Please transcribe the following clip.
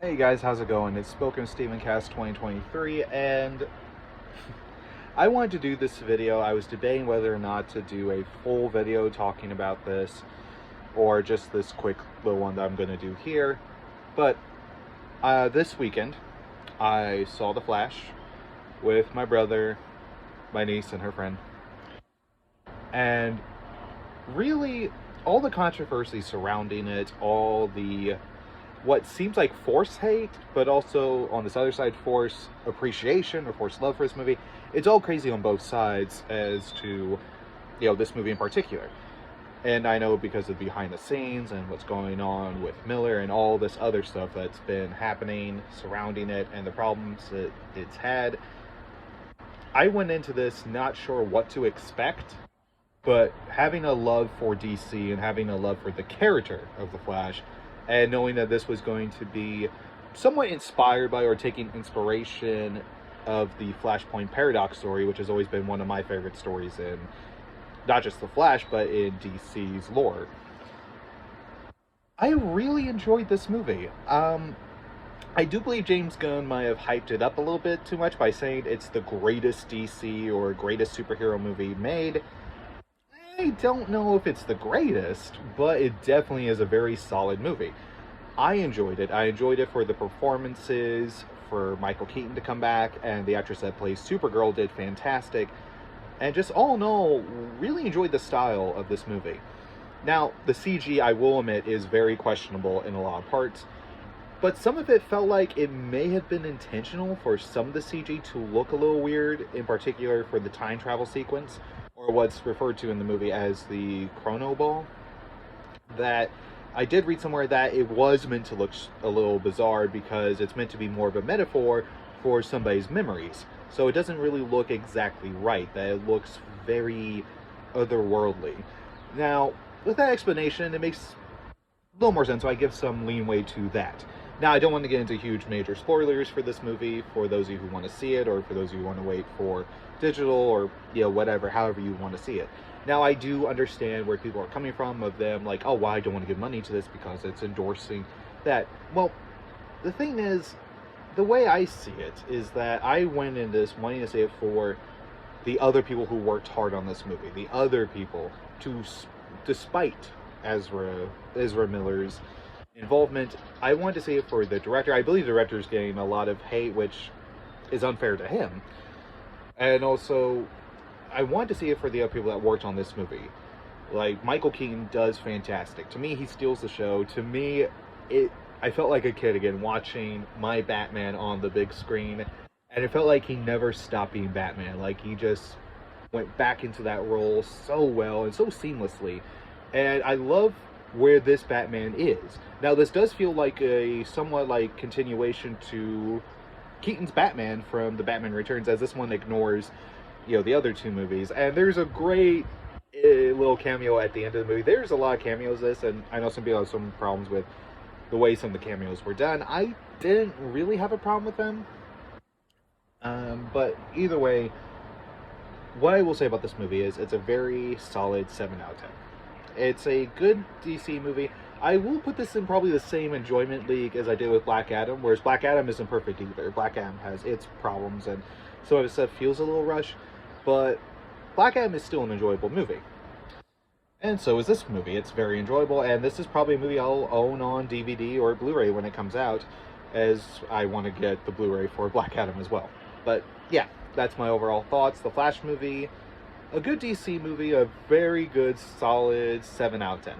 Hey guys, how's it going? It's Spoken Stephen Cast 2023, and I wanted to do this video. I was debating whether or not to do a full video talking about this, or just this quick little one that I'm going to do here. But this weekend, I saw The Flash with my brother, my niece, and her friend. And really, all the controversy surrounding it, all the what seems like force hate, but also on this other side, force appreciation or force love for this movie. It's all crazy on both sides as to, this movie in particular. And I know because of behind the scenes and what's going on with Miller and all this other stuff that's been happening surrounding it and the problems that it's had. I went into this not sure what to expect, but having a love for DC and having a love for the character of the Flash, and knowing that this was going to be somewhat inspired by or taking inspiration of the Flashpoint Paradox story, which has always been one of my favorite stories in not just the Flash, but in DC's lore. I really enjoyed this movie. I do believe James Gunn might have hyped it up a little bit too much by saying it's the greatest DC or greatest superhero movie made. I don't know if it's the greatest, but it definitely is a very solid movie. I enjoyed it. I enjoyed it for the performances, for Michael Keaton to come back, and the actress that plays Supergirl did fantastic. And just all in all, really enjoyed the style of this movie. Now, the CG, I will admit, is very questionable in a lot of parts, but some of it felt like it may have been intentional for some of the CG to look a little weird, in particular for the time travel sequence, or what's referred to in the movie as the Chrono Ball. That I did read somewhere that it was meant to look a little bizarre because it's meant to be more of a metaphor for somebody's memories. So it doesn't really look exactly right, that it looks very otherworldly. Now, with that explanation, it makes a little more sense, so I give some leeway to that. Now, I don't want to get into huge major spoilers for this movie for those of you who want to see it, or for those of you who want to wait for digital, or whatever, however you want to see it. Now, I do understand where people are coming from, of them like, oh, well, I don't want to give money to this because it's endorsing that. Well, the thing is, the way I see it is that I went into this wanting to see it for the other people who worked hard on this movie, the other people, despite Ezra Miller's involvement. I wanted to see it for the director. I believe the director's getting a lot of hate, which is unfair to him. And also, I wanted to see it for the other people that worked on this movie. Like, Michael Keaton does fantastic. To me, he steals the show. To me, I felt like a kid again watching my Batman on the big screen. And it felt like he never stopped being Batman. Like, he just went back into that role so well and so seamlessly. And I love where this Batman is. Now, this does feel like a somewhat like continuation to Keaton's Batman from The Batman Returns, as this one ignores, the other two movies. And there's a great little cameo at the end of the movie. There's a lot of cameos this, and I know some people have some problems with the way some of the cameos were done. I didn't really have a problem with them. But either way, what I will say about this movie is it's a very solid 7 out of 10. It's a good DC movie. I will put this in probably the same enjoyment league as I did with Black Adam, whereas Black Adam isn't perfect either. Black Adam has its problems, and some of its stuff feels a little rushed, but Black Adam is still an enjoyable movie. And so is this movie. It's very enjoyable, and this is probably a movie I'll own on DVD or Blu-ray when it comes out, as I want to get the Blu-ray for Black Adam as well. But yeah, that's my overall thoughts. The Flash movie, a good DC movie, a very good, solid 7 out of 10.